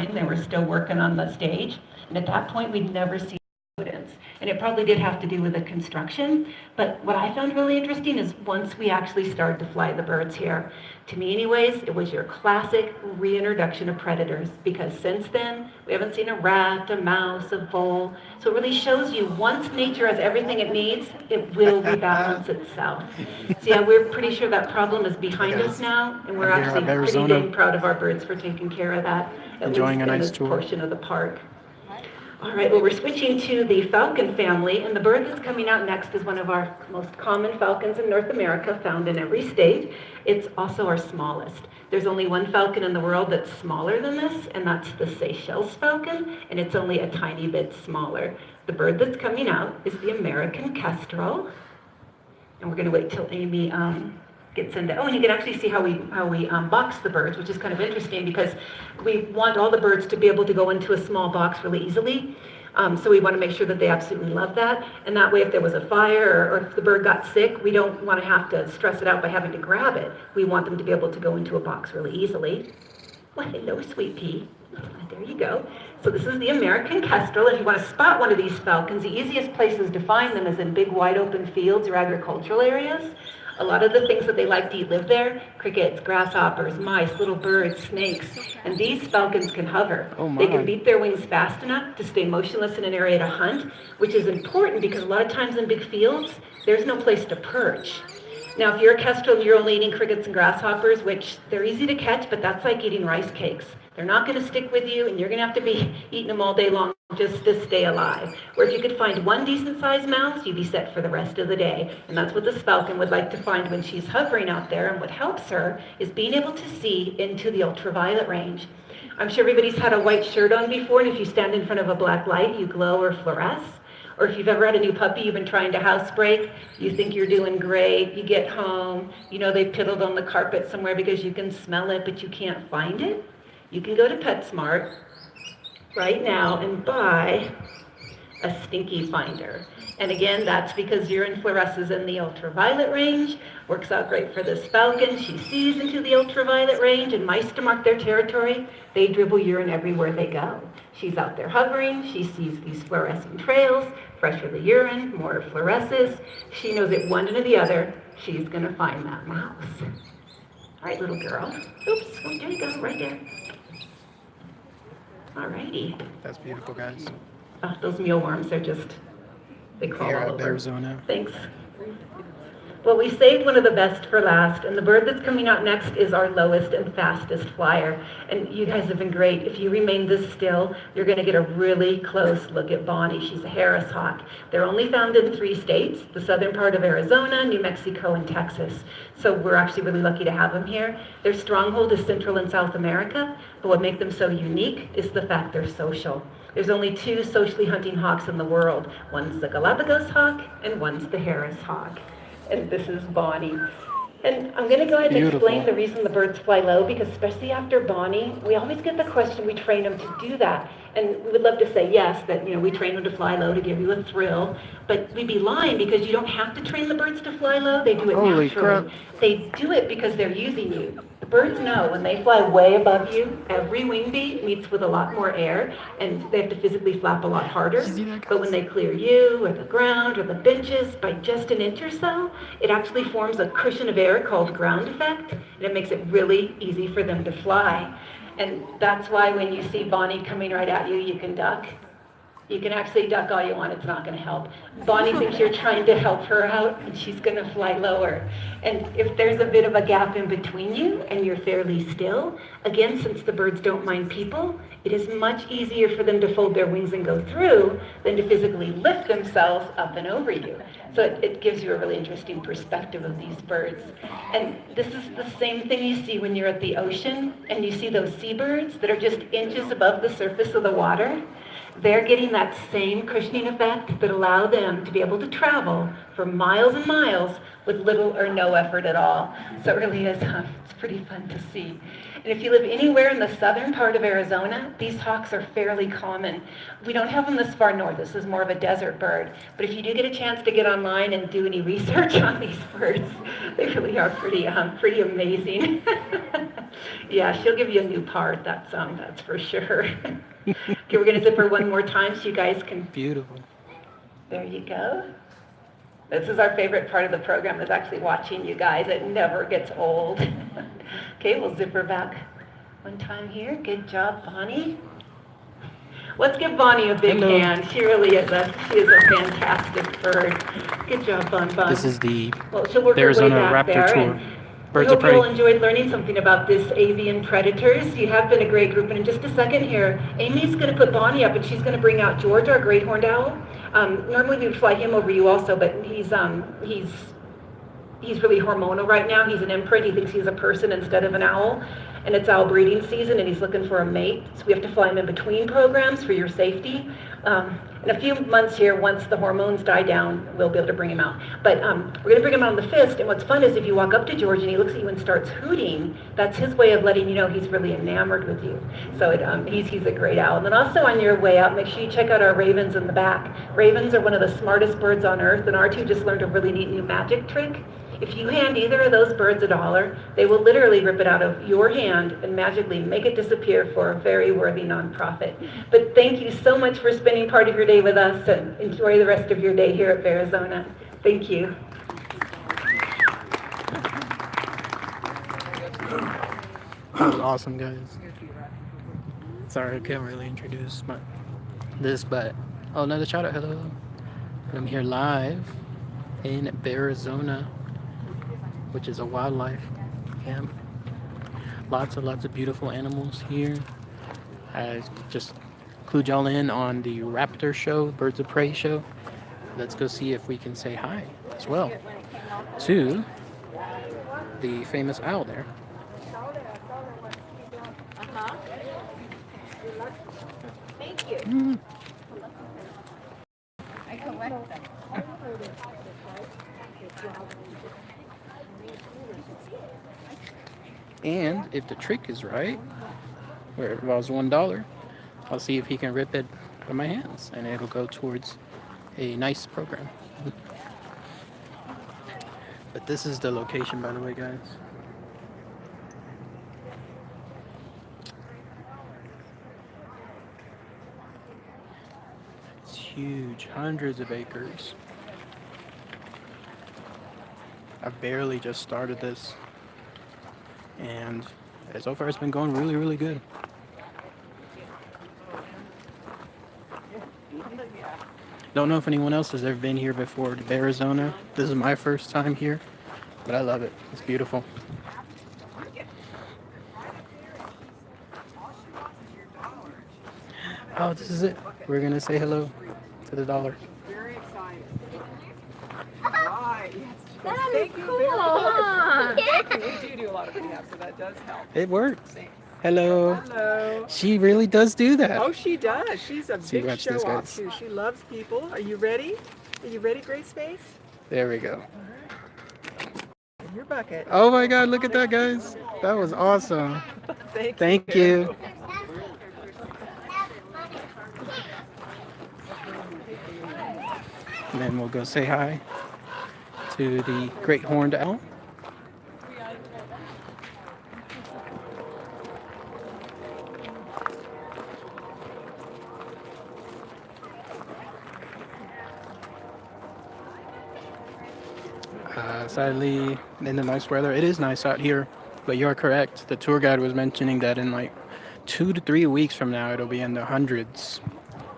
They were still working on the stage. And at that point, we'd never seen evidence. And it probably did have to do with the construction. But what I found really interesting is once we actually started to fly the birds here, to me anyways, it was your classic reintroduction of predators. Because since then, we haven't seen a rat, a mouse, a vole. So it really shows you once nature has everything it needs, it will rebalance itself. So yeah, we're pretty sure that problem is behind us now. And we're actually pretty dang proud of our birds for taking care of that, at least in this portion of the park. All right, well, we're switching to the falcon family, and the bird that's coming out next is one of our most common falcons in North America, found in every state. It's also our smallest. There's only one falcon in the world that's smaller than this, and that's the Seychelles falcon, and it's only a tiny bit smaller. The bird that's coming out is the American kestrel, and we're going to wait till Amy gets into, and you can actually see how we box the birds, which is kind of interesting because we want all the birds to be able to go into a small box really easily. So we want to make sure that they absolutely love that. And that way, if there was a fire or if the bird got sick, we don't want to have to stress it out by having to grab it. We want them to be able to go into a box really easily. Well, hello, sweet pea. There you go. So this is the American kestrel. If you want to spot one of these falcons, the easiest places to find them is in big wide open fields or agricultural areas. A lot of the things that they like to eat live there: crickets, grasshoppers, mice, little birds, snakes. And these falcons can hover. They can beat their wings fast enough to stay motionless in an area to hunt, which is important because a lot of times in big fields, there's no place to perch. Now, if you're a kestrel and you're only eating crickets and grasshoppers, which they're easy to catch, but that's like eating rice cakes. They're not going to stick with you, and you're going to have to be eating them all day long just to stay alive. Where if you could find one decent-sized mouse, you'd be set for the rest of the day. And that's what this falcon would like to find when she's hovering out there. And what helps her is being able to see into the ultraviolet range. I'm sure everybody's had a white shirt on before, and if you stand in front of a black light, you glow or fluoresce. Or if you've ever had a new puppy you've been trying to housebreak, you think you're doing great, you get home, you know they've piddled on the carpet somewhere because you can smell it, but you can't find it. You can go to PetSmart right now and buy a stinky finder. And again, that's because urine fluoresces in the ultraviolet range. Works out great for this falcon. She sees into the ultraviolet range, and mice, to mark their territory, they dribble urine everywhere they go. She's out there hovering. She sees these fluorescent trails. Fresher the urine, more it fluoresces. She knows it one to the other. She's going to find that mouse. All right, little girl. Oops, oh, there you go, right there. All righty. That's beautiful, guys. Oh, those mealworms, they crawl all over. Bearizona. Thanks. Well, we saved one of the best for last, and the bird that's coming out next is our lowest and fastest flyer. And you guys have been great. If you remain this still, you're going to get a really close look at Bonnie. She's a Harris hawk. They're only found in 3 states, the southern part of Arizona, New Mexico, and Texas. So we're actually really lucky to have them here. Their stronghold is Central and South America, but what makes them so unique is the fact they're social. There's only 2 socially hunting hawks in the world. One's the Galapagos hawk, and one's the Harris hawk. And this is Bonnie. And I'm going to go ahead and explain the reason the birds fly low, because especially after Bonnie, we always get the question, we train them to do that. And we would love to say yes, that we train them to fly low to give you a thrill, but we'd be lying because you don't have to train the birds to fly low. They do it naturally. Crap. They do it because they're using you. The birds know when they fly way above you, every wing beat meets with a lot more air, and they have to physically flap a lot harder. But when they clear you or the ground or the benches by just an inch or so, it actually forms a cushion of air called ground effect, and it makes it really easy for them to fly. And that's why when you see Bonnie coming right at you, you can duck. You can actually duck all you want, it's not going to help. Bonnie thinks you're trying to help her out, and she's going to fly lower. And if there's a bit of a gap in between you, and you're fairly still, again, since the birds don't mind people, it is much easier for them to fold their wings and go through than to physically lift themselves up and over you. So it gives you a really interesting perspective of these birds. And this is the same thing you see when you're at the ocean, and you see those seabirds that are just inches above the surface of the water. They're getting that same cushioning effect that allow them to be able to travel for miles and miles with little or no effort at all. So it really is, it's pretty fun to see. And if you live anywhere in the southern part of Arizona, these hawks are fairly common. We don't have them this far north. This is more of a desert bird. But if you do get a chance to get online and do any research on these birds, they really are pretty amazing. Yeah, she'll give you a new part. That's for sure. Okay, we're gonna zip her one more time so you guys can. Beautiful. There you go. This is our favorite part of the program, is actually watching you guys. It never gets old. Okay, we'll zip her back one time here. Good job, Bonnie. Let's give Bonnie a big hand. She really is a fantastic bird. Good job, Bon. This is the She'll work her way Bearizona back Raptor there, tour. and Birds we of hope you all prey. enjoyed learning something about this avian predators. You have been a great group, and in just a second here, Amy's going to put Bonnie up, and she's going to bring out George, our great horned owl. Normally we would fly him over you also, but he's really hormonal right now. He's an imprint. He thinks he's a person instead of an owl. And it's owl breeding season, and he's looking for a mate. So we have to fly him in between programs for your safety. In a few months here, once the hormones die down, we'll be able to bring him out. But we're going to bring him out on the 5th. And what's fun is if you walk up to George and he looks at you and starts hooting, that's his way of letting you know he's really enamored with you. So he's a great owl. And then also on your way out, make sure you check out our ravens in the back. Ravens are one of the smartest birds on earth, and R2 just learned a really neat new magic trick. If you hand either of those birds $1, they will literally rip it out of your hand and magically make it disappear for a very worthy nonprofit. But thank you so much for spending part of your day with us, and enjoy the rest of your day here at Bearizona. Thank you. That was awesome, guys. Sorry, I can't really introduce this, but another shout out. Hello. I'm here live in Bearizona, which is a wildlife camp. Lots of beautiful animals here. I just clued y'all in on the Raptor show, Birds of Prey show. Let's go see if we can say hi as well to the famous owl there. Thank you. I collect them. And if the trick is right, where it involves $1, I'll see if he can rip it out of my hands, and it'll go towards a nice program. But this is the location, by the way, guys. It's huge, hundreds of acres. I barely just started this, and so far it's been going really, really good. Don't know if anyone else has ever been here before to Bearizona. This is my first time here, but I love it. It's beautiful. Oh, this is it. We're gonna say hello to the dollar. Very excited. Right. That is cool, huh? We do a lot of rehab, so that does help. It works. Thanks. Hello. Hello. She really does do that. Oh, she does. She's a See, big watch show this, off guys. too. She loves people. Are you ready? Are you ready, Grace Face? There we go. In your bucket. Oh my God, look at that, guys. That was awesome. Thank you. And then we'll go say hi to the great horned owl. Sadly, in the nice weather, it is nice out here, but you're correct. The tour guide was mentioning that in like 2 to 3 weeks from now, it'll be in the hundreds,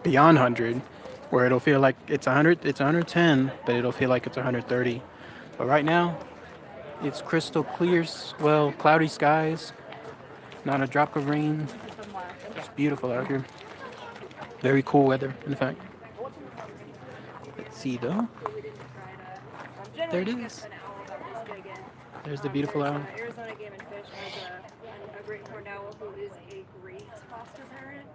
beyond 100, where it'll feel like it's 100, it's 110, but it'll feel like it's 130. But right now, it's crystal clear, well, cloudy skies, not a drop of rain. It's beautiful out here. Very cool weather, in fact. Let's see though. There it is. There's the beautiful owl. Arizona Game and Fish has a great horned owl who is a great foster parent,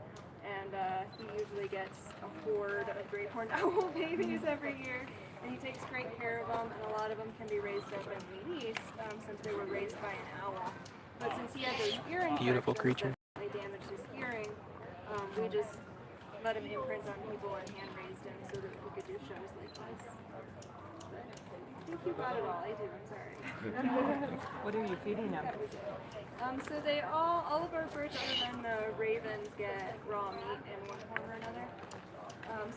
and he usually gets a horde of great horned owl babies every year, and he takes great care of them, and a lot of them can be raised up in the east since they were raised by an owl. But since he had those earring Beautiful infections creature. that they damaged his hearing, we just let him imprint on people and hand raised him so that we could do shows like this. But I think you got it all. I do. I'm sorry. What are you feeding them? So they all of our birds other than the ravens get raw meat in one form or another.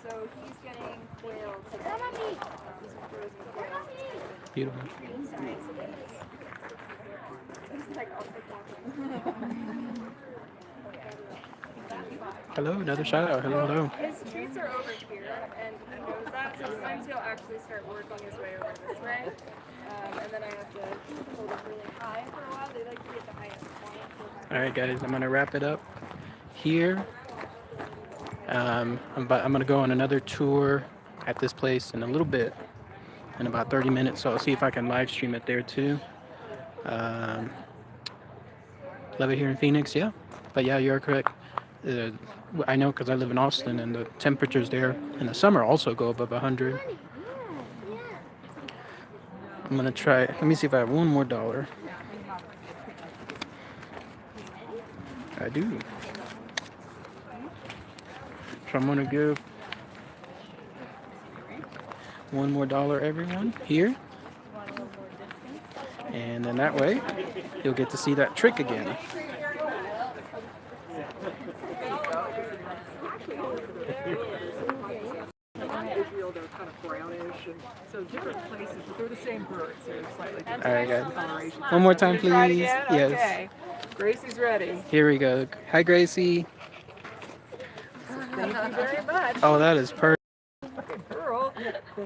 So he's getting quail today. Some frozen quail. Beautiful. He's like, I'll take one. Hello, another shout out. Hello, hello. His treats are over here, and he knows that. So sometimes he'll actually start working his way over this way. And then I have to hold him really high for a while. They like to be at the highest point. All right, guys, I'm gonna wrap it up here. I'm gonna go on another tour at this place in a little bit, in about 30 minutes. So I'll see if I can live stream it there too. Love it here in Phoenix, yeah. But yeah, you're correct. I know because I live in Austin, and the temperatures there in the summer also go above 100. I'm gonna try. Let me see if I have one more dollar. I do. So I'm gonna give one more dollar, everyone, here. And then that way, you'll get to see that trick again. Israel, they're kind of brownish, and so different places, but they're the same birds. They're slightly different. All right, guys. Coloration. One more time, Try it please. again? Yes. Okay. Gracie's ready. Here we go. Hi, Gracie. Thank you very much. Oh, that is perfect. Pearl.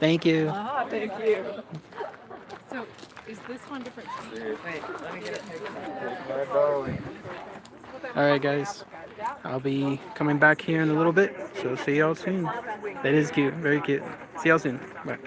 Thank you. Thank you. So, is this one different? Wait, let me get it. All right, guys. I'll be coming back here in a little bit. So see y'all soon. That is cute. Very cute. See y'all soon. Bye.